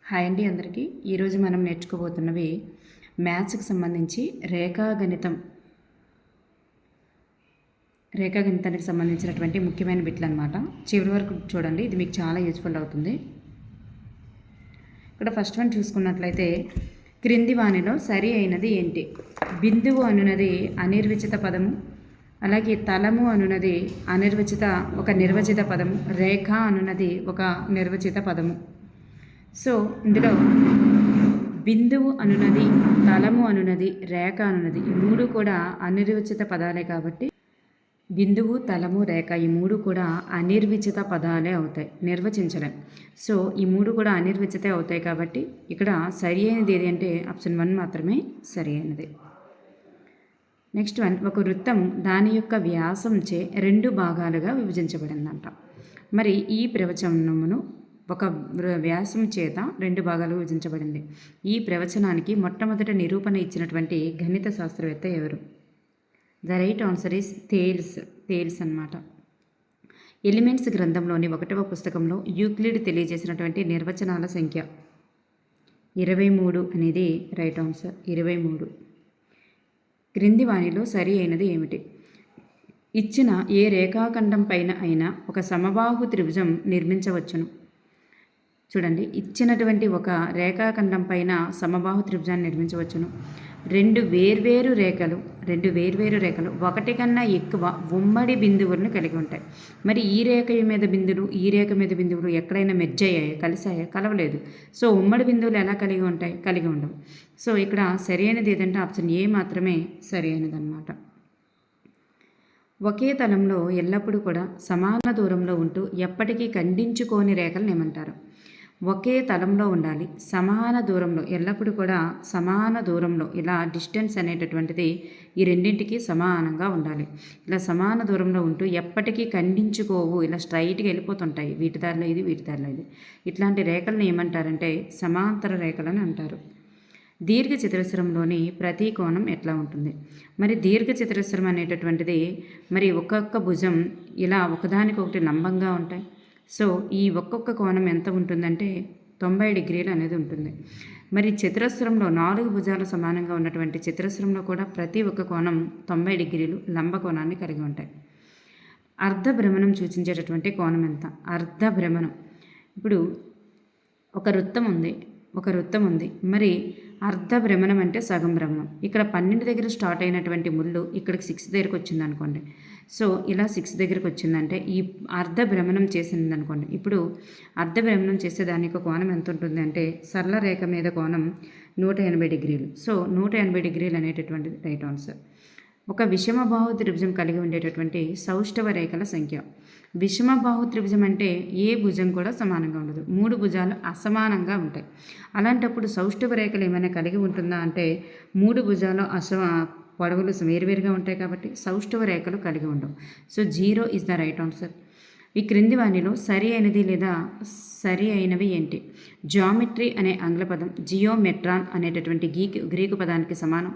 Hi అండి అందరికీ. ఈరోజు మనం నేర్చుకోబోతున్నవి మ్యాథ్స్కి సంబంధించి రేఖాగణితానికి సంబంధించినటువంటి ముఖ్యమైన బిట్లు అనమాట. చివరి వరకు చూడండి, ఇది మీకు చాలా యూజ్ఫుల్ అవుతుంది. ఇక్కడ ఫస్ట్ వన్ చూసుకున్నట్లయితే, క్రింది వానిలో సరి అయినది ఏంటి? బిందువు అనున్నది అనిర్వచిత పదము, అలాగే తలము అనున్నది ఒక నిర్వచిత పదము, రేఖ అనున్నది ఒక నిర్వచిత పదము. సో ఇందులో బిందువు అనున్నది, తలము అనున్నది, రేఖ అనున్నది ఈ మూడు కూడా అనిర్వచిత పదాలే కాబట్టి బిందువు, తలము, రేఖ ఈ మూడు కూడా అనిర్వచిత పదాలే అవుతాయి, నిర్వచించలేం. సో ఈ మూడు కూడా అనిర్వచితే అవుతాయి కాబట్టి ఇక్కడ సరి అయినది ఏది అంటే ఆప్షన్ 1 మాత్రమే సరి అయినది. నెక్స్ట్ వన్, ఒక వృత్తము దాని యొక్క వ్యాసంచే 2 భాగాలుగా విభజించబడిందంట. మరి ఈ ప్రవచనమును ఒక వ్యాసం చేత 2 భాగాలు విభజించబడింది. ఈ ప్రవచనానికి మొట్టమొదటి నిరూపణ ఇచ్చినటువంటి గణిత శాస్త్రవేత్త ఎవరు? The right answer is Thales అన్నమాట. ఎలిమెంట్స్ గ్రంథంలోని 1వ పుస్తకంలో యూక్లిడ్ తెలియజేసినటువంటి నిర్వచనాల సంఖ్య 23 అనేది రైట్ ఆన్సర్. 23. క్రింది వానిలో సరి అయినది ఏమిటి? ఇచ్చిన ఏ రేఖాఖండం పైన అయినా ఒక సమబాహు త్రిభుజం నిర్మించవచ్చును. చూడండి, ఇచ్చినటువంటి ఒక రేఖాఖండం పైన సమబాహు త్రిభుజాన్ని నిర్మించవచ్చును. రెండు వేర్వేరు రేఖలు ఒకటి కన్నా ఎక్కువ ఉమ్మడి బిందువులను కలిగి ఉంటాయి. మరి ఈ రేఖ మీద బిందువులు ఎక్కడైనా మెర్జ్ అయ్యాయి, కలిసాయా? కలవలేదు. సో ఉమ్మడి బిందువులు ఎలా కలిగి ఉంటాయి? కలిగి ఉండవు. సో ఇక్కడ సరి అయినది ఏదంటే ఆప్షన్ ఏ మాత్రమే సరి అయినది అన్నమాట. ఒకే తలంలో ఎల్లప్పుడూ కూడా సమాన దూరంలో ఉంటూ ఎప్పటికీ ఖండించుకోని రేఖలను ఏమంటారు? ఒకే తలంలో ఉండాలి, సమాన దూరంలో, ఎల్లప్పుడూ కూడా సమాన దూరంలో, ఇలా డిస్టెన్స్ అనేటటువంటిది ఈ రెండింటికి సమానంగా ఉండాలి. ఇలా సమాన దూరంలో ఉంటూ ఎప్పటికీ ఖండించుకోవు, ఇలా స్ట్రైట్గా వెళ్ళిపోతుంటాయి, వీటి దారిలో ఇది, వీటి దారిలో ఇది. ఇట్లాంటి రేఖలను ఏమంటారంటే సమాంతర రేఖలని అంటారు. దీర్ఘ చతురస్రంలోని ప్రతి కోణం ఎట్లా ఉంటుంది? మరి దీర్ఘ చతురస్రం అనేటటువంటిది మరి ఒక్కొక్క భుజం ఇలా ఒకదానికొకటి లంబంగా ఉంటాయి. సో ఈ ఒక్కొక్క కోణం ఎంత ఉంటుందంటే 90 డిగ్రీలు అనేది ఉంటుంది. మరి చతురస్రంలో 4 భుజాలు సమానంగా ఉన్నటువంటి చతురస్రంలో కూడా ప్రతి ఒక్క కోణం 90 డిగ్రీలు లంబ కోణాన్ని కలిగి ఉంటాయి. అర్ధ భ్రమణం సూచించేటటువంటి కోణం ఎంత? అర్ధ భ్రమణం, ఇప్పుడు ఒక వృత్తం ఉంది, మరి అర్ధ భ్రమణం అంటే సగం భ్రమణం. ఇక్కడ 12 దగ్గర స్టార్ట్ అయినటువంటి ముళ్ళు ఇక్కడికి 6 దగ్గరకు వచ్చింది అనుకోండి. సో ఇలా 6 దగ్గరకు వచ్చిందంటే ఈ అర్ధ భ్రమణం చేసింది అనుకోండి. ఇప్పుడు అర్ధ భ్రమణం చేసేదానికి కోణం ఎంత ఉంటుంది అంటే సరళ రేఖ మీద కోణం 180 డిగ్రీలు. సో 180 డిగ్రీలు అనేటటువంటిది రైట్ ఆన్సర్. ఒక విషమబాహు త్రిభుజం కలిగి ఉండేటటువంటి సౌష్ఠవ రేఖల సంఖ్య. విషమబాహు త్రిభుజం అంటే ఏ భుజం కూడా సమానంగా ఉండదు, 3 భుజాలు అసమానంగా ఉంటాయి. అలాంటప్పుడు సౌష్ఠవ రేఖలు ఏమైనా కలిగి ఉంటుందా అంటే 3 భుజాలు పొడవులు వేరువేరుగా ఉంటాయి కాబట్టి సౌష్ఠవ రేఖలు కలిగి ఉండవు. So 0 is the right answer. ఈ క్రింది వానిలో సరి అయినది లేదా సరి అయినవి ఏంటి? జియోమెట్రీ అనే ఆంగ్ల పదం జియోమెట్రాన్ అనేటటువంటి గ్రీకు పదానికి సమానం.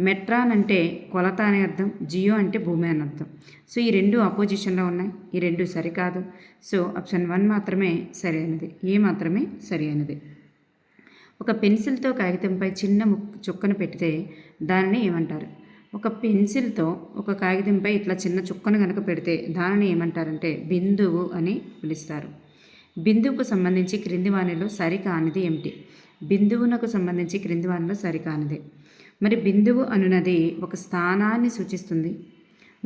మెట్రాన్ అంటే కొలత అనే అర్థం, జియో అంటే భూమి అని అర్థం. సో ఈ రెండు అపోజిషన్లో ఉన్నాయి, ఈ రెండు సరికాదు. సో ఆప్షన్ 1 మాత్రమే సరి అయినది, ఏ మాత్రమే సరి అయినది. ఒక పెన్సిల్తో కాగితంపై చిన్న చుక్కను పెడితే దానిని ఏమంటారు? ఒక పెన్సిల్తో ఒక కాగితంపై ఇట్లా చిన్న చుక్కను కనుక పెడితే దానిని ఏమంటారంటే బిందువు అని పిలుస్తారు. బిందువుకు సంబంధించి క్రింది వానిలో సరికానిది ఏమిటి? బిందువునకు సంబంధించి క్రింది వానిలో సరికానిది. మరి బిందువు అనున్నది ఒక స్థానాన్ని సూచిస్తుంది.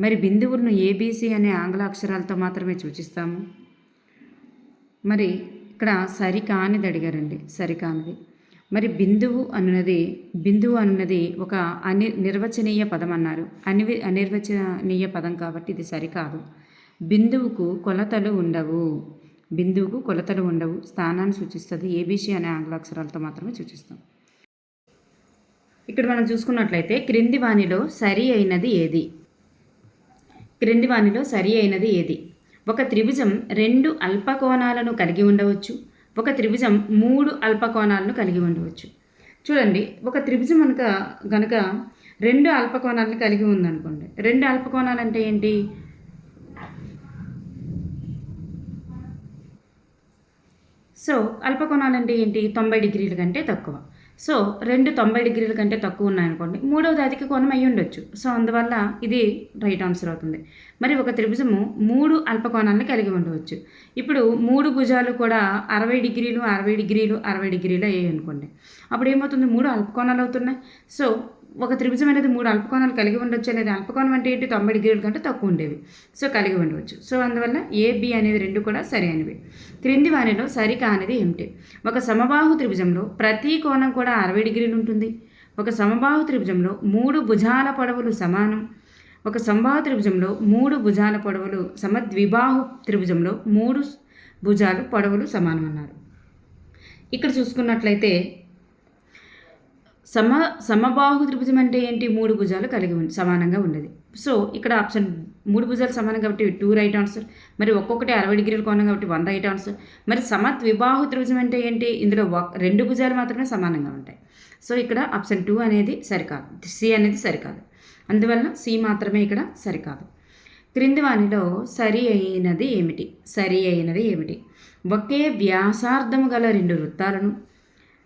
మరి బిందువులను ఏబీసీ అనే ఆంగ్ల అక్షరాలతో మాత్రమే సూచిస్తాము. మరి ఇక్కడ సరికానిది అడిగారండి, సరికానిది. మరి బిందువు అనున్నది ఒక నిర్వచనీయ పదం అన్నారు. అనిర్వచనీయ పదం కాబట్టి ఇది సరికాదు. బిందువుకు కొలతలు ఉండవు, స్థానాన్ని సూచిస్తుంది. ఏబీసీ అనే ఆంగ్ల అక్షరాలతో మాత్రమే సూచిస్తాం. ఇక్కడ మనం చూసుకున్నట్లయితే క్రింది వానిలో సరి అయినది ఏది? ఒక త్రిభుజం 2 అల్పకోణాలను కలిగి ఉండవచ్చు, ఒక త్రిభుజం 3 అల్పకోణాలను కలిగి ఉండవచ్చు. చూడండి, ఒక త్రిభుజం గనుక 2 అల్పకోణాలను కలిగి ఉందనుకోండి. 2 అల్పకోణాలు అంటే ఏంటి? సో అల్పకోణాలు అంటే ఏంటి? 90 డిగ్రీల కంటే తక్కువ. సో 2 90 డిగ్రీల కంటే తక్కువ ఉన్నాయనుకోండి, మూడవది అధిక కోణం అయ్యి ఉండొచ్చు. సో అందువల్ల ఇది రైట్ ఆన్సర్ అవుతుంది. మరి ఒక త్రిభుజము 3 అల్పకోణాలను కలిగి ఉండవచ్చు. ఇప్పుడు 3 భుజాలు కూడా 60 డిగ్రీలు 60 డిగ్రీలు 60 డిగ్రీలు అయ్యాయి అనుకోండి, అప్పుడు ఏమవుతుంది? 3 అల్పకోణాలు అవుతున్నాయి. సో ఒక త్రిభుజం అనేది 3 అల్పకోణాలు కలిగి ఉండొచ్చు అనేది. అల్పకోణం అంటే ఏంటి? 90 డిగ్రీల కంటే తక్కువ ఉండేవి. సో కలిగి ఉండవచ్చు. సో అందువల్ల ఏ, బి అనేది 2 కూడా సరి అయినవి. క్రింది వానిలో సరికానిది ఏమిటి? ఒక సమబాహు త్రిభుజంలో ప్రతి కోణం కూడా 60 డిగ్రీలు ఉంటుంది. ఒక సమబాహు త్రిభుజంలో 3 భుజాల పొడవులు సమానం. ఒక సమబాహు త్రిభుజంలో 3 భుజాల పొడవులు సమద్విబాహు త్రిభుజంలో 3 భుజాలు పొడవులు సమానం అన్నారు. ఇక్కడ చూసుకున్నట్లయితే సమబాహు త్రిభుజం అంటే ఏంటి? 3 భుజాలు కలిగి సమానంగా ఉండేది. సో ఇక్కడ ఆప్షన్ 3 భుజాలు సమానం కాబట్టి 2 రైట్ ఆన్సర్. మరి ఒక్కొక్కటి 60 డిగ్రీల కోణం కాబట్టి 1 రైట్ ఆన్సర్. మరి సమద్విబాహు త్రిభుజం అంటే ఏంటి? ఇందులో 2 భుజాలు మాత్రమే సమానంగా ఉంటాయి. సో ఇక్కడ ఆప్షన్ 2 అనేది సరికాదు, సి అనేది సరికాదు. అందువల్ల సి మాత్రమే ఇక్కడ సరికాదు. క్రింది వానిలో సరి అయినది ఏమిటి? సరి అయినది ఏమిటి? ఒకే వ్యాసార్థము గల 2 వృత్తాలను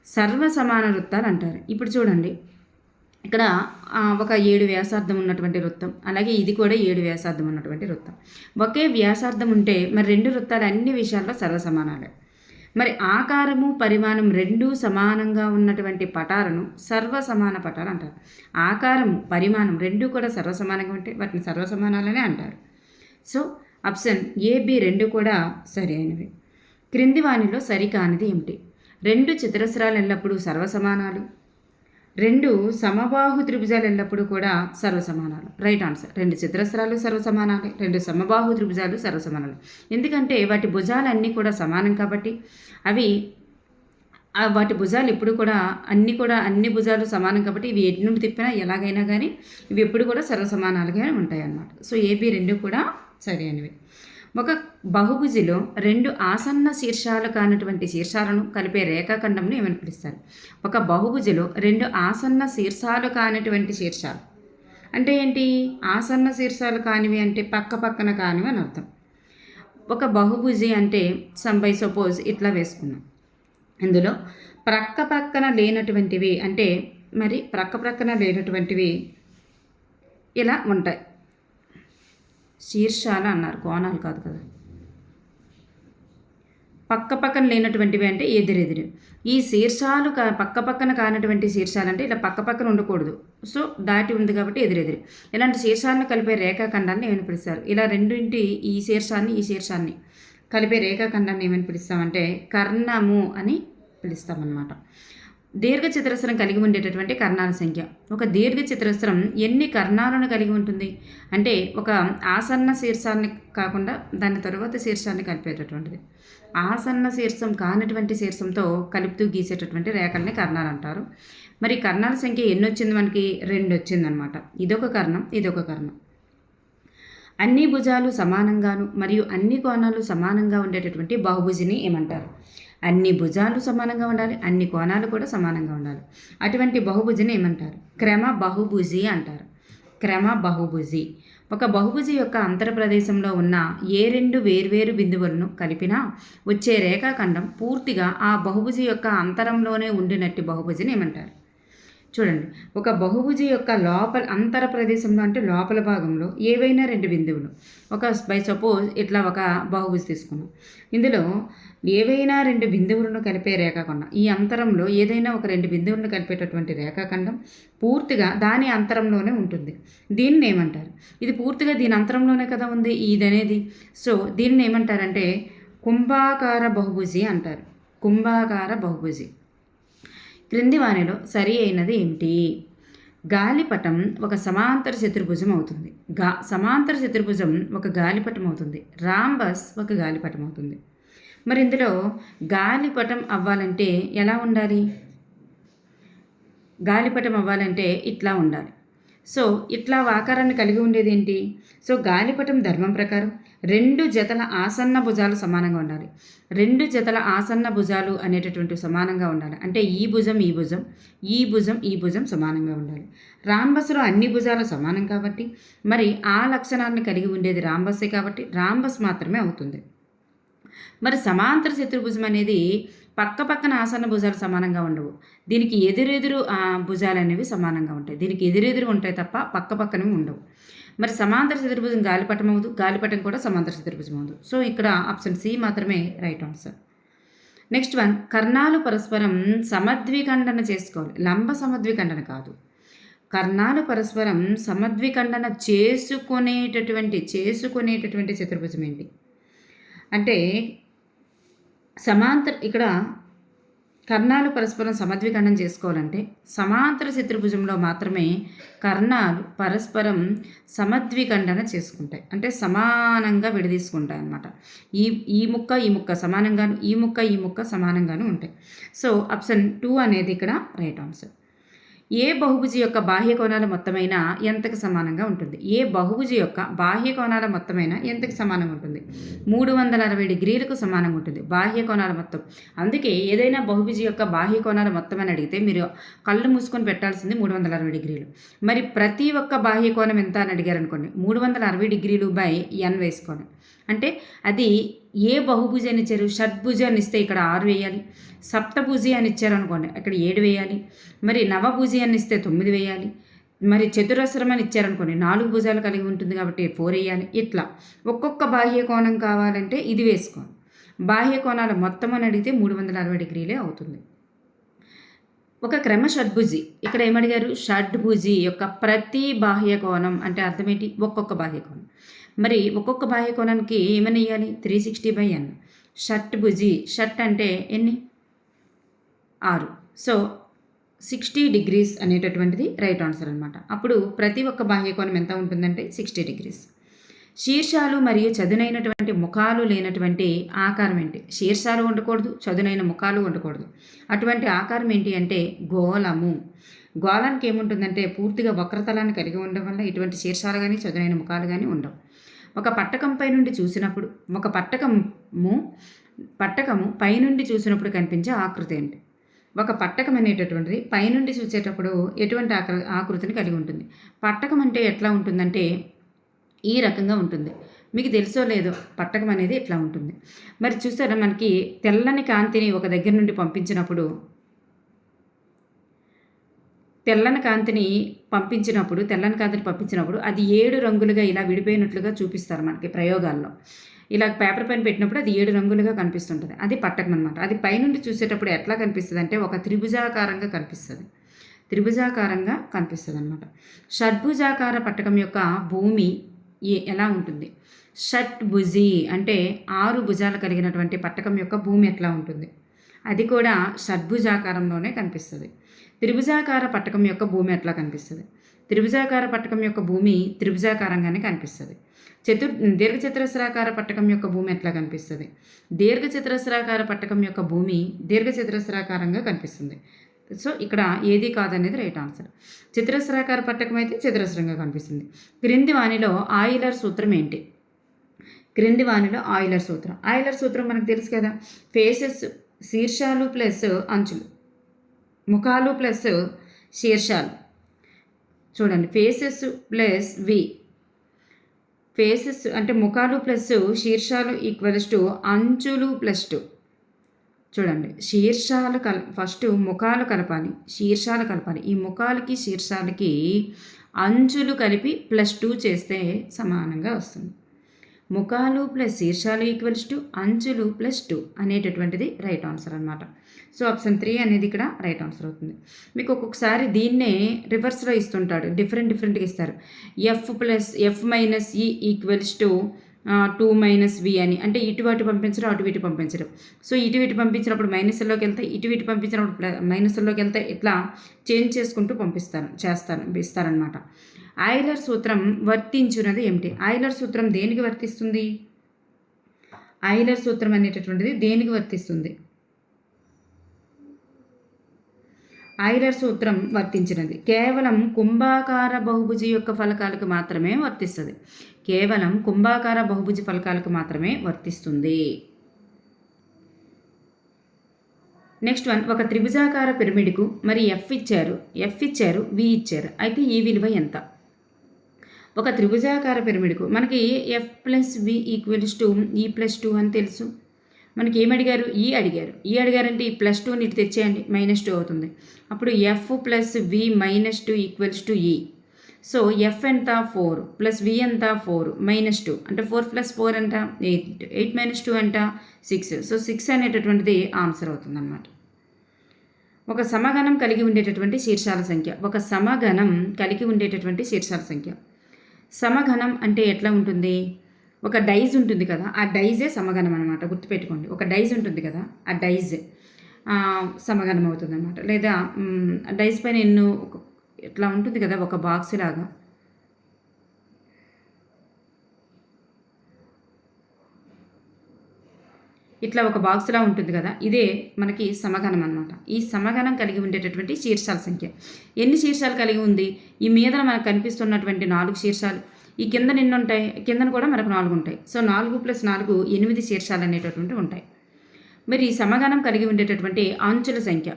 సర్వ సమాన వృత్తాలు అంటారు. ఇప్పుడు చూడండి, ఇక్కడ ఒక 7 వ్యాసార్థం ఉన్నటువంటి వృత్తం, అలాగే ఇది కూడా 7 వ్యాసార్థం ఉన్నటువంటి వృత్తం. ఒకే వ్యాసార్థం ఉంటే మరి 2 వృత్తాలు అన్ని విషయాల్లో సర్వసమానాలే. మరి ఆకారము పరిమాణం 2 సమానంగా ఉన్నటువంటి పటాలను సర్వసమాన పటాలు అంటారు. ఆకారము పరిమాణం 2 కూడా సర్వసమానంగా ఉంటే వాటిని సర్వసమానాలనే అంటారు. సో ఆప్షన్ ఏ, బి 2 కూడా సరి అయినవి. క్రింది వానిలో సరికానిది ఏమిటి? 2 చతురస్రాలు ఎల్లప్పుడూ సర్వసమానాలు. 2 సమబాహు త్రిభుజాలు ఎల్లప్పుడూ కూడా సర్వసమానాలు. Right answer. 2 చతురస్రాలు సర్వసమానాలే, 2 సమబాహు త్రిభుజాలు సర్వసమానాలు. ఎందుకంటే వాటి భుజాలన్నీ కూడా సమానం కాబట్టి వాటి భుజాలు ఎప్పుడు కూడా అన్ని భుజాలు సమానం కాబట్టి ఇవి ఎటు నుండి తిప్పినా ఎలాగైనా కానీ ఇవి ఎప్పుడు కూడా సర్వసమానాలుగా ఉంటాయి అన్నమాట. సో ఏబి 2 కూడా సరి అయినవి. ఒక బహుభుజిలో 2 ఆసన్న శీర్షాలు కానటువంటి శీర్షాలను కలిపే రేఖాఖండంను ఏమని పిలుస్తారు? ఒక బహుభుజిలో 2 ఆసన్న శీర్షాలు కానటువంటి శీర్షాలు అంటే ఏంటి? ఆసన్న శీర్షాలు కానివి అంటే పక్క పక్కన కానివి అని అర్థం. ఒక బహుభుజి అంటే బై సపోజ్ ఇట్లా వేసుకున్నాం. ఇందులో ప్రక్క ప్రక్కన లేనటువంటివి అంటే మరి ప్రక్కన లేనటువంటివి ఇలా ఉంటాయి. శీర్షాలు అన్నారు, కోణాలు కాదు కదా. పక్కన లేనటువంటివి అంటే ఎదురెదురు. ఈ శీర్షాలు పక్కన కానటువంటి శీర్షాలు అంటే ఇలా పక్కన ఉండకూడదు. సో దాటి ఉంది కాబట్టి ఎదురెదురు. ఇలాంటి శీర్షాలను కలిపే రేఖాఖండాన్ని ఏమని పిలుస్తారు? ఇలా రెండింటి ఈ శీర్షాన్ని కలిపే రేఖాఖండాన్ని ఏమని పిలుస్తామంటే కర్ణము అని పిలుస్తామన్నమాట. దీర్ఘచతురస్రం కలిగి ఉండేటటువంటి కర్ణాల సంఖ్య. ఒక దీర్ఘచతురస్రం ఎన్ని కర్ణాలను కలిగి ఉంటుంది అంటే ఒక ఆసన్న శీర్షాన్ని కాకుండా దాని తరువాత శీర్షాన్ని కలిపేటటువంటిది. ఆసన్న శీర్షం కానటువంటి శీర్షంతో కలుపుతూ గీసేటటువంటి రేఖల్ని కర్ణాలు అంటారు. మరి కర్ణాల సంఖ్య ఎన్ని వచ్చింది? మనకి 2 వచ్చిందనమాట. ఇదొక కర్ణం, ఇదొక కర్ణం. అన్ని భుజాలు సమానంగాను మరియు అన్ని కోణాలు సమానంగా ఉండేటటువంటి బహుభుజిని ఏమంటారు? అన్ని భుజాలు సమానంగా ఉండాలి, అన్ని కోణాలు కూడా సమానంగా ఉండాలి. అటువంటి బహుభుజిని ఏమంటారు? క్రమ బహుభుజి అంటారు. క్రమ బహుభుజి. ఒక బహుభుజి యొక్క అంతర ప్రదేశంలో ఉన్న ఏ 2 వేర్వేరు బిందువులను కలిపినా వచ్చే రేఖాఖండం పూర్తిగా ఆ బహుభుజి యొక్క అంతరంలోనే ఉండినట్టి బహుభుజిని ఏమంటారు? చూడండి, ఒక బహుభుజి యొక్క అంతర ప్రదేశంలో అంటే లోపల భాగంలో ఏవైనా 2 బిందువులు, బై సపోజ్ ఇట్లా ఒక బహుభుజి తీసుకున్నాం. ఇందులో ఏవైనా 2 బిందువులను కలిపే రేఖాఖండం, ఈ అంతరంలో ఏదైనా ఒక 2 బిందువులను కలిపేటటువంటి రేఖాఖండం పూర్తిగా దాని అంతరంలోనే ఉంటుంది. దీన్ని ఏమంటారు? ఇది పూర్తిగా దీని అంతరంలోనే కదా ఉంది ఇదనేది. సో దీన్ని ఏమంటారంటే కుంభాకార బహుభుజి అంటారు. కుంభాకార బహుభుజి. క్రింది వానిలో సరి అయినది ఏమిటి? గాలిపటం ఒక సమాంతర చతుర్భుజం అవుతుంది. సమాంతర చతుర్భుజం ఒక గాలిపటం అవుతుంది. రాంబస్ ఒక గాలిపటం అవుతుంది. మరి ఇందులో గాలిపటం అవ్వాలంటే ఎలా ఉండాలి? గాలిపటం అవ్వాలంటే ఇట్లా ఉండాలి. సో ఇట్లా ఆకారాన్ని కలిగి ఉండేది ఏంటి? సో గాలిపటం ధర్మం ప్రకారం 2 జతల ఆసన్న భుజాలు సమానంగా ఉండాలి. 2 జతల ఆసన్న భుజాలు అనేటటువంటి సమానంగా ఉండాలి. అంటే ఈ భుజం ఈ భుజం, ఈ భుజం ఈ భుజం సమానంగా ఉండాలి. రాంబస్లో అన్ని భుజాలు సమానం కాబట్టి మరి ఆ లక్షణాన్ని కలిగి ఉండేది రాంబస్సే కాబట్టి రాంబస్ మాత్రమే అవుతుంది. మరి సమాంతర చతుర్భుజం అనేది పక్క పక్కన ఆసన్న భుజాలు సమానంగా ఉండవు. దీనికి ఎదురెదురు భుజాలు అనేవి సమానంగా ఉంటాయి. దీనికి ఎదురెదురు ఉంటాయి తప్ప పక్క పక్కనవి ఉండవు. మరి సమాంతర చతుర్భుజం గాలిపటం అవ్వదు, గాలిపటం కూడా సమాంతర చతుర్భుజం అవ్వదు. సో ఇక్కడ ఆప్షన్ సి మాత్రమే రైట్ ఆన్సర్. నెక్స్ట్ వన్, కర్ణాలు పరస్పరం సమద్విఖండన చేసుకోవాలి. లంబ సమద్విఖండన కాదు, కర్ణాలు పరస్పరం సమద్విఖండన చేసుకునేటటువంటి చతుర్భుజం ఏంటి అంటే ఇక్కడ కర్ణాలు పరస్పరం సమద్విఖండన చేసుకోవాలంటే సమాంతర చతుర్భుజంలో మాత్రమే కర్ణాలు పరస్పరం సమద్విఖండన చేసుకుంటాయి, అంటే సమానంగా విడదీసుకుంటాయి అన్నమాట. ఈ ముక్క సమానంగాను, ఈ ముక్క సమానంగాను ఉంటాయి. సో ఆప్షన్ 2 అనేది ఇక్కడ రైట్ ఆన్సర్. ఏ బహుభుజి యొక్క బాహ్య కోణాల మొత్తమైన ఎంతకు సమానంగా ఉంటుంది? ఏ బహుభుజి యొక్క బాహ్య కోణాల మొత్తమైన ఎంతకు సమానంగా ఉంటుంది? 360 డిగ్రీలకు సమానంగా ఉంటుంది బాహ్య కోణాల మొత్తం. అందుకే ఏదైనా బహుభుజి యొక్క బాహ్య కోణాల మొత్తం అని అడిగితే మీరు కళ్ళు మూసుకొని పెట్టాల్సింది 360 డిగ్రీలు. మరి ప్రతి ఒక్క బాహ్య కోణం ఎంత అని అడిగారు అనుకోండి, 360 డిగ్రీలు బై n వేసుకోండి. అంటే అది ఏ బహుభుజి అని ఇచ్చారు? షడ్భుజి అని ఇస్తే ఇక్కడ 6 వేయాలి. సప్తభుజి అని ఇచ్చారు అనుకోండి, ఇక్కడ 7 వేయాలి. మరి నవభుజి అని ఇస్తే 9 వేయాలి. మరి చతురస్రం అని ఇచ్చారనుకోండి, 4 భుజాలు కలిగి ఉంటుంది కాబట్టి 4 వేయాలి. ఇట్లా ఒక్కొక్క బాహ్య కోణం కావాలంటే ఇది వేసుకోండి. బాహ్య కోణాల మొత్తం అని అడిగితే 360 డిగ్రీలే అవుతుంది. ఒక క్రమ షడ్భుజి, ఇక్కడ ఏమడిగారు? షడ్భుజి యొక్క ప్రతి బాహ్య కోణం అంటే అర్థం ఏంటి? ఒక్కొక్క బాహ్య కోణం. మరి ఒక్కొక్క బాహ్య కోణానికి ఏమని ఇవ్వాలి? 360/n. షట్భుజి, షట్ అంటే ఎన్ని? 6. సో 60 డిగ్రీస్ అనేటటువంటిది రైట్ ఆన్సర్ అనమాట. అప్పుడు ప్రతి ఒక్క బాహ్య కోణం ఎంత ఉంటుందంటే 60 డిగ్రీస్. శీర్షాలు మరియు చదునైనటువంటి ముఖాలు లేనటువంటి ఆకారం ఏంటి? శీర్షాలు ఉండకూడదు, చదునైన ముఖాలు ఉండకూడదు. అటువంటి ఆకారం ఏంటి అంటే గోళము. గోళానికి ఏముంటుందంటే పూర్తిగా వక్రతలాన్ని కలిగి ఉండడం వల్ల ఇటువంటి శీర్షాలు కానీ చదునైన ముఖాలు కానీ ఉండవు. ఒక పట్టకంపై నుండి చూసినప్పుడు, ఒక పట్టకము పైనుండి చూసినప్పుడు కనిపించే ఆకృతి ఏంటి? ఒక పట్టకం అనేటటువంటిది పైనుండి చూసేటప్పుడు ఎటువంటి ఆకృతిని కలిగి ఉంటుంది? పట్టకం అంటే ఎట్లా ఉంటుందంటే ఈ రకంగా ఉంటుంది. మీకు తెలుసో లేదో పట్టకం అనేది ఎట్లా ఉంటుంది. మరి చూసారా, మనకి తెల్లని కాంతిని ఒక దగ్గర నుండి పంపించినప్పుడు తెల్లని కాంతిని పంపించినప్పుడు అది 7 రంగులుగా ఇలా విడిపోయినట్లుగా చూపిస్తారు మనకి ప్రయోగాల్లో. ఇలా పేపర్ పైన పెట్టినప్పుడు అది 7 రంగులుగా కనిపిస్తుంటుంది. అది పట్టకం అనమాట. అది పైనుండి చూసేటప్పుడు ఎట్లా కనిపిస్తుంది అంటే ఒక త్రిభుజాకారంగా కనిపిస్తుంది అనమాట. షడ్భుజాకార పట్టకం యొక్క భూమి ఎలా ఉంటుంది? షట్భుజి అంటే 6 భుజాలు కలిగినటువంటి పట్టకం యొక్క భూమి ఎట్లా ఉంటుంది? అది కూడా షడ్భుజాకారంలోనే కనిపిస్తుంది. త్రిభుజాకార పట్టకం యొక్క భూమి ఎట్లా కనిపిస్తుంది? త్రిభుజాకార పట్టకం యొక్క భూమి త్రిభుజాకారంగానే కనిపిస్తుంది. దీర్ఘచతురస్రాకార పట్టకం యొక్క భూమి ఎట్లా కనిపిస్తుంది? దీర్ఘచతురస్రాకార పట్టకం యొక్క భూమి దీర్ఘచతురస్రాకారంగా కనిపిస్తుంది. సో ఇక్కడ ఏది కాదనేది రైట్ ఆన్సర్. చతురస్రాకార పట్టకం అయితే చతురస్రంగా కనిపిస్తుంది. క్రింది వానిలో ఆయిలర్ సూత్రం ఏంటి? ఆయిలర్ సూత్రం మనకు తెలుసు కదా. ఫేసెస్ శీర్షాలు ప్లస్ అంచులు, ముఖాలు ప్లస్ శీర్షాలు. చూడండి, ఫేసెస్ ప్లస్ వి. ఫేసెస్ అంటే ముఖాలు ప్లస్ శీర్షాలు ఈక్వల్స్ టు అంచులు ప్లస్ 2. చూడండి, శీర్షాలు ఫస్ట్ ముఖాలు కలపాలి, శీర్షాలు కలపాలి. ఈ ముఖాలకి శీర్షాలకి అంచులు కలిపి +2 చేస్తే సమానంగా వస్తుంది. ముఖాలు ప్లస్ శీర్షాలు ఈక్వల్స్ టు అంచులు +2 అనేటటువంటిది రైట్ ఆన్సర్ అనమాట. సో ఆప్షన్ 3 అనేది ఇక్కడ రైట్ ఆన్సర్ అవుతుంది. మీకు ఒక్కొక్కసారి దీన్నే రివర్స్లో ఇస్తుంటాడు, డిఫరెంట్గా ఇస్తారు. F minus E equals to 2 - V అని. అంటే ఇటు పంపించడం, అటు పంపించడం. సో ఇటు పంపించినప్పుడు మైనస్లోకి వెళ్తాయి, ఇటు పంపించినప్పుడు మైనస్లోకి వెళ్తాయి. ఇట్లా చేంజ్ చేసుకుంటూ ఇస్తారనమాట. ఆయిలర్ సూత్రం వర్తించున్నది ఏమిటి? ఆయిలర్ సూత్రం దేనికి వర్తిస్తుంది? ఆయిలర్ సూత్రం అనేటటువంటిది దేనికి వర్తిస్తుంది? ఆయిలర్ సూత్రం వర్తించినది కేవలం కుంభాకార బహుభుజి యొక్క ఫలకాలకు మాత్రమే వర్తిస్తుంది. కేవలం కుంభాకార బహుభుజి ఫలకాలకు మాత్రమే వర్తిస్తుంది. నెక్స్ట్ వన్, ఒక త్రిభుజాకార పిరమిడ్కు మరి F ఇచ్చారు, V ఇచ్చారు. అయితే ఈ విలువ ఎంత? ఒక త్రిభుజాకార పిరమిడ్కు మనకి F + V equals to E + 2 అని తెలుసు. మనకి ఏం అడిగారు? ఈ అడిగారంటే ఈ +2ని ఇటు తెచ్చేయండి, -2 అవుతుంది. అప్పుడు F + V -2 = E. So F ఎంత? 4 ప్లస్ V ఎంత? 4 -2 అంటే 4 + 4 ఎంత? 8, 8 - 2 ఎంత? 6. సో 6 అనేటటువంటిది ఆన్సర్ అవుతుందన్నమాట. ఒక సమగణం కలిగి ఉండేటటువంటి శీర్షాల సంఖ్య. సమగణం అంటే ఎట్లా ఉంటుంది? ఒక డైజ్ ఉంటుంది కదా, ఆ డైజే సమగణం అనమాట. గుర్తుపెట్టుకోండి, ఒక డైజ్ ఉంటుంది కదా, ఆ డైజ్ సమగణం అవుతుంది అనమాట. లేదా డైజ్ పైన ఎన్నో ఇట్లా ఉంటుంది కదా, ఒక బాక్స్ లాగా. ఇట్లా ఒక బాక్స్లా ఉంటుంది కదా, ఇదే మనకి సమగణం అనమాట. ఈ సమగణం కలిగి ఉండేటటువంటి శీర్షాల సంఖ్య. ఎన్ని శీర్షాలు కలిగి ఉంది? ఈ మీద మనకు కనిపిస్తున్నటువంటి 4 శీర్షాలు, ఈ కింద ఎన్ని ఉంటాయి? కిందన కూడా మనకు 4 ఉంటాయి. సో 4 + 4 8 శీర్షాలు అనేటటువంటివి ఉంటాయి. మరి ఈ సమగణం కలిగి ఉండేటటువంటి అంచుల సంఖ్య.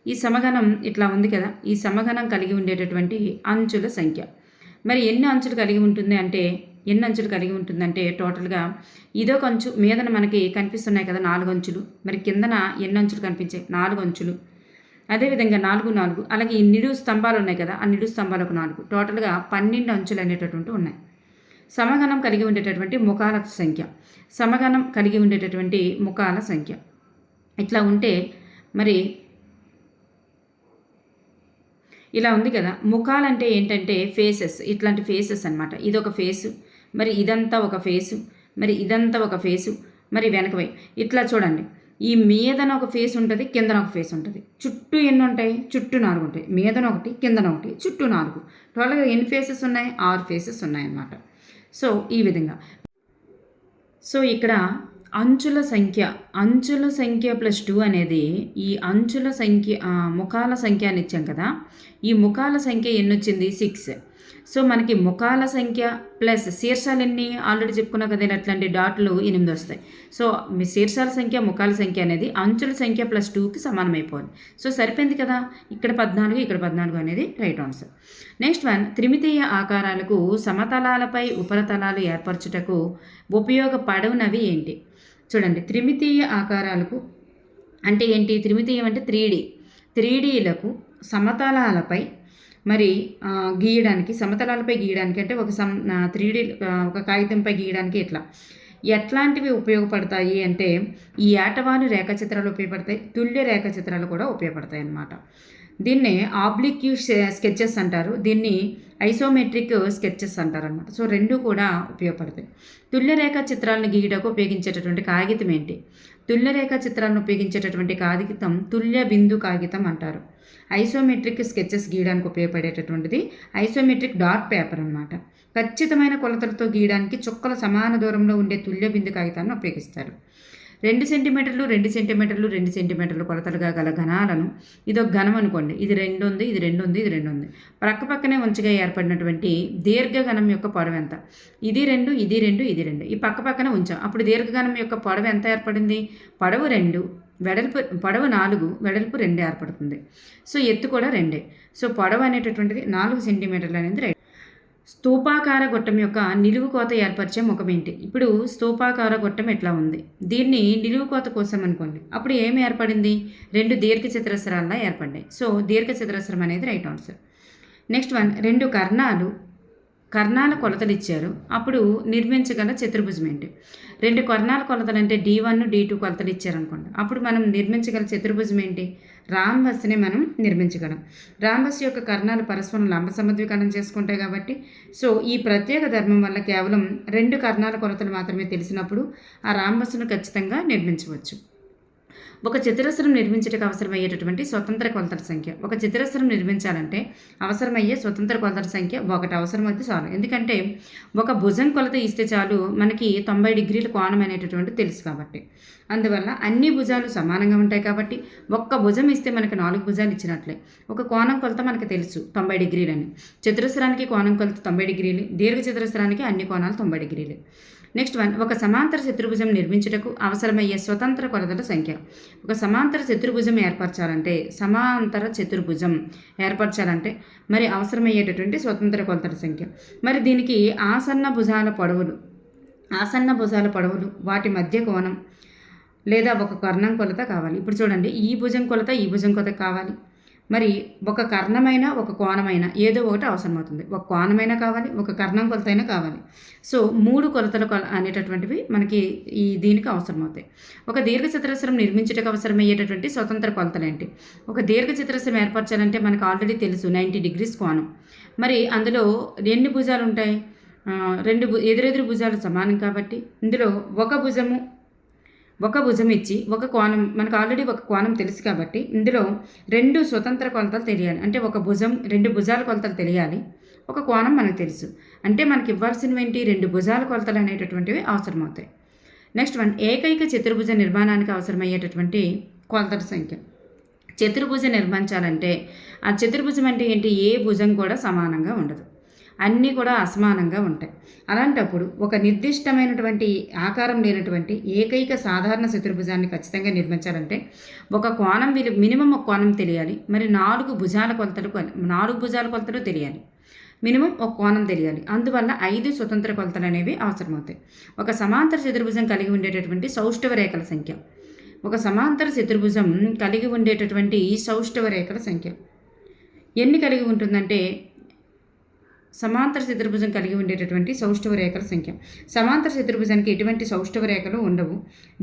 ఈ సమగణం ఇట్లా ఉంది కదా, ఈ సమగణం కలిగి ఉండేటటువంటి అంచుల సంఖ్య. మరి ఎన్ని అంచులు కలిగి ఉంటుందంటే టోటల్గా ఇదొక అంచు, మీదన మనకి కనిపిస్తున్నాయి కదా 4 అంచులు. మరి కిందన ఎన్ని అంచులు కనిపించాయి? 4 అంచులు. అదేవిధంగా 4, 4 అలాగే ఈ నిలువు స్తంభాలు ఉన్నాయి కదా, ఆ నిలువు స్తంభాలకు 4, టోటల్గా 12 అంచులు అనేటటువంటివి ఉన్నాయి. సమగణం కలిగి ఉండేటటువంటి ముఖాల సంఖ్య. ఇట్లా ఉంటే మరి ఇలా ఉంది కదా. ముఖాలంటే ఏంటంటే ఫేసెస్, ఇట్లాంటి ఫేసెస్ అనమాట. ఇదొక ఫేసు, మరి ఇదంతా ఒక ఫేసు, మరి ఇదంతా ఒక ఫేసు, మరి వెనకవై ఇట్లా చూడండి. ఈ మీదన ఒక ఫేస్ ఉంటుంది, కిందన ఒక ఫేస్ ఉంటుంది. చుట్టూ ఎన్ని ఉంటాయి? చుట్టూ 4 ఉంటాయి. మీదన ఒకటి, కిందన ఒకటి, చుట్టూ 4. టోటల్గా ఎన్ని ఫేసెస్ ఉన్నాయి? 6 ఫేసెస్ ఉన్నాయన్నమాట. సో ఈ విధంగా. సో ఇక్కడ అంచుల సంఖ్య +2 అనేది ఈ అంచుల సంఖ్య ముఖాల సంఖ్య అని ఇచ్చాం కదా, ఈ ముఖాల సంఖ్య ఎన్ని వచ్చింది? 6. సో మనకి ముఖాల సంఖ్య ప్లస్ శీర్షాలు ఎన్ని ఆల్రెడీ చెప్పుకున్నా కదా, అట్లాంటి డాట్లు 8 వస్తాయి. సో మీ శీర్షాల సంఖ్య, ముఖాల సంఖ్య అనేది అంచుల సంఖ్య +2కి సమానం అయిపోవాలి. సో సరిపోయింది కదా, ఇక్కడ 14, ఇక్కడ 14 అనేది రైట్ ఆన్సర్. నెక్స్ట్ వన్, త్రిమితీయ ఆకారాలకు సమతలాలపై ఉపరితలాలు ఏర్పరచుటకు ఉపయోగపడవునవి ఏంటి? చూడండి, త్రిమితీయ ఆకారాలకు అంటే ఏంటి? త్రిమితీయం అంటే 3Dలకు సమతలాలపై మరి గీయడానికి, సమతలాలపై గీయడానికి అంటే ఒక 3D ఒక కాగితంపై గీయడానికి ఎట్లాంటివి ఉపయోగపడతాయి అంటే ఈ ఏటవాలు రేఖాచిత్రాలు ఉపయోగపడతాయి, తుల్య రేఖాచిత్రాలు కూడా ఉపయోగపడతాయి అన్నమాట. దీన్నే ఆబ్లిక్యూ స్కెచెస్ అంటారు, దీన్ని ఐసోమెట్రిక్ స్కెచెస్ అంటారు అనమాట. సో రెండు కూడా ఉపయోగపడతాయి. తుల్యరేఖా చిత్రాలను గీయడానికి ఉపయోగించేటటువంటి కాగితం ఏంటి? తుల్యరేఖా చిత్రాలను ఉపయోగించేటటువంటి కాగితం తుల్య బిందు కాగితం అంటారు. ఐసోమెట్రిక్ స్కెచెస్ గీయడానికి ఉపయోగపడేటటువంటిది ఐసోమెట్రిక్ డాట్ పేపర్ అనమాట. ఖచ్చితమైన కొలతలతో గీయడానికి చుక్కల సమాన దూరంలో ఉండే తుల్య బిందు కాగితాన్ని ఉపయోగిస్తారు. 2 సెంటీమీటర్లు 2 సెంటీమీటర్లు 2 సెంటీమీటర్లు కొలతలుగా గల ఘనాలను, ఇదొక ఘనం అనుకోండి, ఇది 2 ఉంది, ఇది 2 ఉంది, ఇది 2 ఉంది, పక్కనే ఉంచగా ఏర్పడినటువంటి దీర్ఘఘనం యొక్క పొడవు ఎంత? ఇది 2, ఇది 2, ఇది 2, ఈ పక్కనే ఉంచాం. అప్పుడు దీర్ఘఘనం యొక్క పొడవు ఎంత ఏర్పడింది? పొడవు 2, పొడవు 4, వెడల్పు 2 ఏర్పడుతుంది. సో ఎత్తు కూడా 2. సో పొడవు అనేటటువంటిది 4 సెంటీమీటర్లు అనేది రైట్. స్తూపాకార గొట్టం యొక్క నిలువు కోత ఏర్పరిచే ముఖం ఏంటి? ఇప్పుడు స్తూపాకార గొట్టం ఎట్లా ఉంది, దీన్ని నిలువు కోత కోసం అనుకోండి, అప్పుడు ఏమి ఏర్పడింది? 2 దీర్ఘ చతురస్రాల్లా ఏర్పడ్డాయి. సో దీర్ఘ చతురస్రం అనేది రైట్ ఆన్సర్. నెక్స్ట్ వన్, 2 కర్ణాల కొలతలు ఇచ్చారు, అప్పుడు నిర్మించగల చతుర్భుజం ఏంటి? 2 కర్ణాల కొలతలు అంటే D1, D2 కొలతలు ఇచ్చారనుకోండి, అప్పుడు మనం నిర్మించగల చతుర్భుజం ఏంటి? రాంబస్ని మనం నిర్మించగలం. రాంబస్ యొక్క కర్ణాలు పరస్పరం లంబ సమద్వికరణం చేసుకుంటాయి కాబట్టి, సో ఈ ప్రత్యేక ధర్మం వల్ల కేవలం 2 కర్ణాల కొలతలు మాత్రమే తెలిసినప్పుడు ఆ రాంబస్ను ఖచ్చితంగా నిర్మించవచ్చు. ఒక చతురస్రం నిర్మించడానికి అవసరమయ్యేటటువంటి స్వతంత్ర కొలతల సంఖ్య. ఒక చతురస్రం నిర్మించాలంటే అవసరమయ్యే స్వతంత్ర కొలతల సంఖ్య 1 అవసరమైతే చాలు. ఎందుకంటే ఒక భుజం కొలత ఇస్తే చాలు, మనకి 90 డిగ్రీల కోణం అనేటటువంటి తెలుసు కాబట్టి. అందువల్ల అన్ని భుజాలు సమానంగా ఉంటాయి కాబట్టి ఒక్క భుజం ఇస్తే మనకి 4 భుజాలు ఇచ్చినట్లే. ఒక కోణం కొలత మనకు తెలుసు 90 డిగ్రీలని. చతురస్రానికి కోణం కొలత 90 డిగ్రీలు, దీర్ఘ చతురస్రానికి అన్ని కోణాలు 90 డిగ్రీలు. నెక్స్ట్ వన్, ఒక సమాంతర చతుర్భుజం నిర్మించుటకు అవసరమయ్యే స్వతంత్ర కొలతల సంఖ్య. ఒక సమాంతర చతుర్భుజం ఏర్పరచాలంటే మరి అవసరమయ్యేటటువంటి స్వతంత్ర కొలతల సంఖ్య. మరి దీనికి ఆసన్న భుజాల పొడవులు వాటి మధ్య కోణం లేదా ఒక కర్ణం కొలత కావాలి. ఇప్పుడు చూడండి, ఈ భుజం కొలత ఈ భుజం కొలత కావాలి. మరి ఒక కర్ణమైన ఒక కోణమైన ఏదో ఒకటి అవసరమవుతుంది. ఒక కోణమైనా కావాలి, ఒక కర్ణం కొలత అయినా కావాలి. సో 3 కొలతలు అనేటటువంటివి మనకి దీనికి అవసరమవుతాయి. ఒక దీర్ఘచతురస్రం నిర్మించుటకు అవసరమయ్యేటటువంటి స్వతంత్ర కొలతలేంటి? ఒక దీర్ఘచతురస్రం ఏర్పరచాలంటే మనకు ఆల్రెడీ తెలుసు 90 డిగ్రీస్ కోణం. మరి అందులో ఎన్ని భుజాలు ఉంటాయి? 2 ఎదురెదురు భుజాలు సమానం కాబట్టి ఇందులో ఒక భుజం ఇచ్చి ఒక కోణం, మనకు ఆల్రెడీ ఒక కోణం తెలుసు కాబట్టి ఇందులో 2 స్వతంత్ర కొలతలు తెలియాలి. అంటే ఒక భుజం 2 భుజాల కొలతలు తెలియాలి, ఒక కోణం మనకు తెలుసు. అంటే మనకి ఇవ్వాల్సినవి ఏంటి? 2 భుజాల కొలతలు అనేటటువంటివి అవసరమవుతాయి. నెక్స్ట్ వన్, ఏకైక చతుర్భుజ నిర్మాణానికి అవసరమయ్యేటటువంటి కొలతల సంఖ్య. చతుర్భుజం నిర్మించాలంటే ఆ చతుర్భుజం అంటే ఏంటి? ఏ భుజం కూడా సమానంగా ఉండదు, అన్నీ కూడా అసమానంగా ఉంటాయి. అలాంటప్పుడు ఒక నిర్దిష్టమైనటువంటి ఆకారం లేనటువంటి ఏకైక సాధారణ చతుర్భుజాన్ని ఖచ్చితంగా నిర్మించాలంటే ఒక కోణం మినిమం ఒక కోణం తెలియాలి. మరి 4 భుజాల కొలతలు తెలియాలి. మినిమం ఒక కోణం తెలియాలి. అందువల్ల 5 స్వతంత్ర కొలతలు అనేవి అవసరమవుతాయి. ఒక సమాంతర చతుర్భుజం కలిగి ఉండేటటువంటి సౌష్ఠవ రేఖల సంఖ్య. ఒక సమాంతర చతుర్భుజం కలిగి ఉండేటటువంటి సౌష్ఠవ రేఖల సంఖ్య ఎన్ని కలిగి ఉంటుందంటే, సమాంతర చతుర్భుజం కలిగి ఉండేటటువంటి సౌష్ఠవ రేఖల సంఖ్య. సమాంతర చతుర్భుజానికి ఎటువంటి సౌష్ఠవ రేఖలు ఉండవు.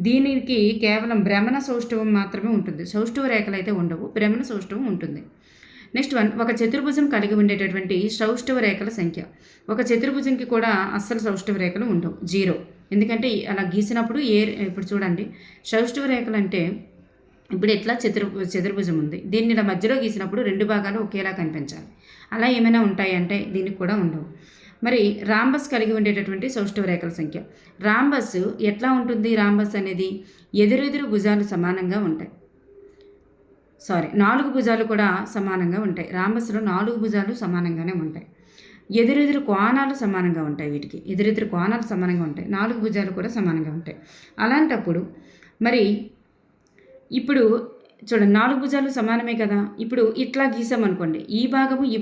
దీనికి కేవలం భ్రమణ సౌష్ఠవం మాత్రమే ఉంటుంది. సౌష్ఠవ రేఖలు అయితే ఉండవు, భ్రమణ సౌష్ఠవం ఉంటుంది. నెక్స్ట్ వన్, ఒక చతుర్భుజం కలిగి ఉండేటటువంటి సౌష్ఠవ రేఖల సంఖ్య. ఒక చతుర్భుజంకి కూడా అస్సలు సౌష్ఠవ రేఖలు ఉండవు, 0. ఎందుకంటే అలా గీసినప్పుడు ఇప్పుడు చూడండి, సౌష్ఠవ రేఖలు అంటే ఇప్పుడు ఎట్లా చతుర్భుజం ఉంది, దీన్ని ఇలా మధ్యలో గీసినప్పుడు 2 భాగాలు ఒకేలా కనిపించాలి. అలా ఏమైనా ఉంటాయంటే దీనికి కూడా ఉండవు. మరి రాంబస్ కలిగి ఉండేటటువంటి సౌష్ఠవ రేఖల సంఖ్య. రాంబస్ ఎట్లా ఉంటుంది? రాంబస్ అనేది ఎదురెదురు భుజాలు సమానంగా ఉంటాయి. 4 భుజాలు కూడా సమానంగా ఉంటాయి. రాంబస్లో 4 భుజాలు సమానంగానే ఉంటాయి. ఎదురెదురు కోణాలు సమానంగా ఉంటాయి. వీటికి ఎదురెదురు కోణాలు సమానంగా ఉంటాయి. 4 భుజాలు కూడా సమానంగా ఉంటాయి. అలాంటప్పుడు మరి ఇప్పుడు చూడండి, 4 భుజాలు సమానమే కదా. ఇప్పుడు ఇట్లా గీసామనుకోండి, ఈ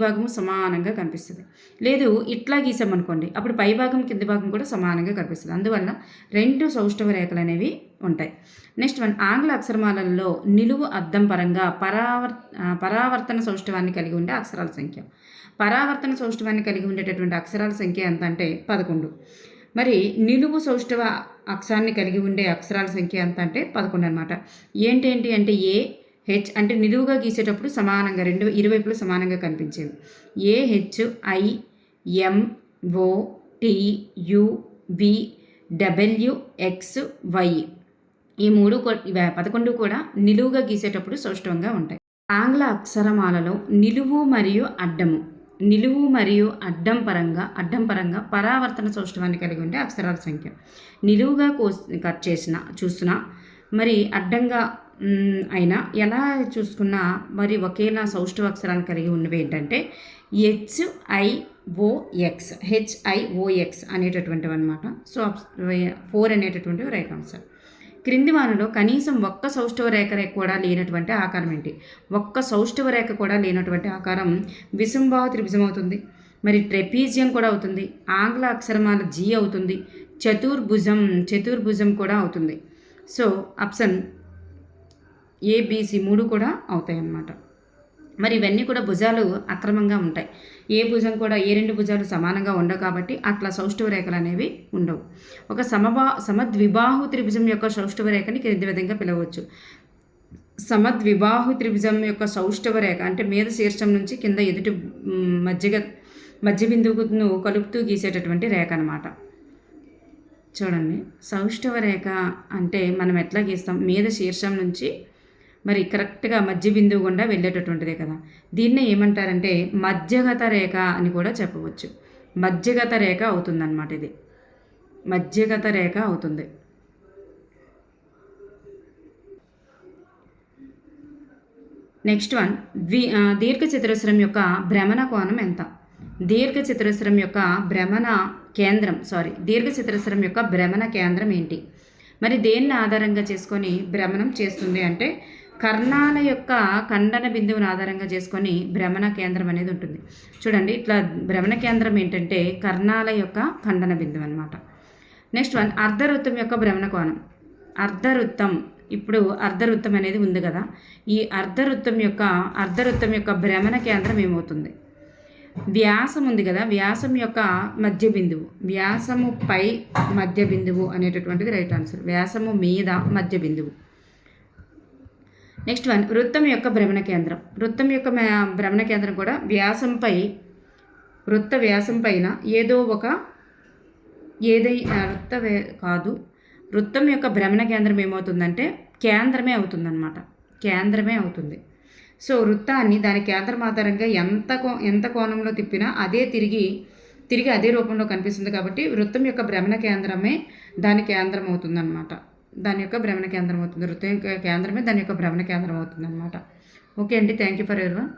భాగము సమానంగా కనిపిస్తుంది. లేదు ఇట్లా గీసామనుకోండి, అప్పుడు పై భాగం కింది భాగం కూడా సమానంగా కనిపిస్తుంది. అందువల్ల 2 సౌష్ఠవ రేఖలు అనేవి ఉంటాయి. నెక్స్ట్ వన్, ఆంగ్ల అక్షరమాలలో నిలువు అద్దం పరంగా పరావర్తన సౌష్ఠవాన్ని కలిగి ఉండే అక్షరాల సంఖ్య. పరావర్తన సౌష్ఠవాన్ని కలిగి ఉండేటటువంటి అక్షరాల సంఖ్య ఎంత అంటే 11. మరి నిలువు సౌష్ఠవ అక్షరాన్ని కలిగి ఉండే అక్షరాల సంఖ్య ఎంత అంటే 11 అనమాట. ఏంటి అంటే AH అంటే నిలువుగా గీసేటప్పుడు సమానంగా ఇరువైపులు సమానంగా కనిపించేవి. AHIMOTUVWXY ఈ 11 కూడా నిలువుగా గీసేటప్పుడు సౌష్ఠవంగా ఉంటాయి. ఆంగ్ల అక్షరమాలలో నిలువు మరియు అడ్డం పరంగా పరావర్తన సౌష్ఠవాన్ని కలిగి ఉండే అక్షరాల సంఖ్య. నిలువుగా కట్ చూసినా మరి అడ్డంగా అయినా ఎలా చూసుకున్నా మరి ఒకేలా సౌష్ఠవ అక్షరాలు కలిగి ఉన్నవి ఏంటంటే HIOX అనేటటువంటివి అనమాట. సో 4 అనేటటువంటివి రైట్ ఆన్సర్. క్రింది వానలో కనీసం ఒక్క సౌష్ఠవ రేఖ కూడా లేనటువంటి ఆకారం ఏంటి? ఒక్క సౌష్ఠవ రేఖ కూడా లేనటువంటి ఆకారం విషంబాహు త్రిభుజం అవుతుంది. మరి ట్రెపీజియం కూడా అవుతుంది. ఆంగ్ల అక్షరమాల G అవుతుంది. చతుర్భుజం కూడా అవుతుంది. సో ఆప్షన్ ABC 3 కూడా అవుతాయి అన్నమాట. మరి ఇవన్నీ కూడా భుజాలు అక్రమంగా ఉంటాయి. ఏ భుజం కూడా ఏ 2 భుజాలు సమానంగా ఉండవు కాబట్టి అట్లా సౌష్ఠవ రేఖలు అనేవి ఉండవు. ఒక సమద్విబాహు త్రిభుజం యొక్క సౌష్ఠవ రేఖని క్రింది విధంగా పిలవచ్చు. సమద్విబాహు త్రిభుజం యొక్క సౌష్ఠవ రేఖ అంటే మీద శీర్షం నుంచి కింద ఎదుటి మధ్య బిందువును కలుపుతూ గీసేటటువంటి రేఖ అనమాట. చూడండి, సౌష్ఠవ రేఖ అంటే మనం ఎట్లా గీస్తాం? మీద శీర్షం నుంచి మరి కరెక్ట్గా మధ్య బిందువు గుండా వెళ్ళేటటువంటిదే కదా. దీన్నే ఏమంటారంటే మధ్యగత రేఖ అని కూడా చెప్పవచ్చు. మధ్యగత రేఖ అవుతుందన్నమాట. ఇది మధ్యగత రేఖ అవుతుంది. నెక్స్ట్ వన్, దీర్ఘచతురస్రం యొక్క భ్రమణ కోణం ఎంత? దీర్ఘచతురస్రం యొక్క భ్రమణ కేంద్రం ఏంటి? మరి దేన్ని ఆధారంగా చేసుకొని భ్రమణం చేస్తుంది అంటే కర్ణాల యొక్క ఖండన బిందువుని ఆధారంగా చేసుకొని భ్రమణ కేంద్రం అనేది ఉంటుంది. చూడండి, ఇట్లా భ్రమణ కేంద్రం ఏంటంటే కర్ణాల యొక్క ఖండన బిందువు అనమాట. నెక్స్ట్ వన్, అర్ధవృత్తం యొక్క భ్రమణ కోణం. అర్ధవృత్తం. ఇప్పుడు అర్ధవృత్తం అనేది ఉంది కదా, ఈ అర్ధవృత్తం యొక్క భ్రమణ కేంద్రం ఏమవుతుంది? వ్యాసం ఉంది కదా, వ్యాసం యొక్క మధ్య బిందువు, వ్యాసము పై మధ్య బిందువు అనేటటువంటిది రైట్ ఆన్సర్. వ్యాసము మీద మధ్య బిందువు. నెక్స్ట్ వన్, వృత్తం యొక్క భ్రమణ కేంద్రం. వృత్తం యొక్క భ్రమణ కేంద్రం కూడా వృత్త వ్యాసం పైన వృత్తం యొక్క భ్రమణ కేంద్రం ఏమవుతుందంటే కేంద్రమే అవుతుందన్నమాట. కేంద్రమే అవుతుంది. సో వృత్తాన్ని దాని కేంద్రం ఆధారంగా ఎంత కోణంలో తిప్పినా అదే తిరిగి అదే రూపంలో కనిపిస్తుంది. కాబట్టి వృత్తం యొక్క భ్రమణ కేంద్రమే దాని కేంద్రం అవుతుందన్నమాట. దాని యొక్క భ్రమణ కేంద్రం అవుతుంది. వృత్తం యొక్క కేంద్రమే దాని యొక్క భ్రమణ కేంద్రం అవుతుందన్నమాట. ఓకే అండి, థ్యాంక్ యూ ఫర్ ఎవరీవన్.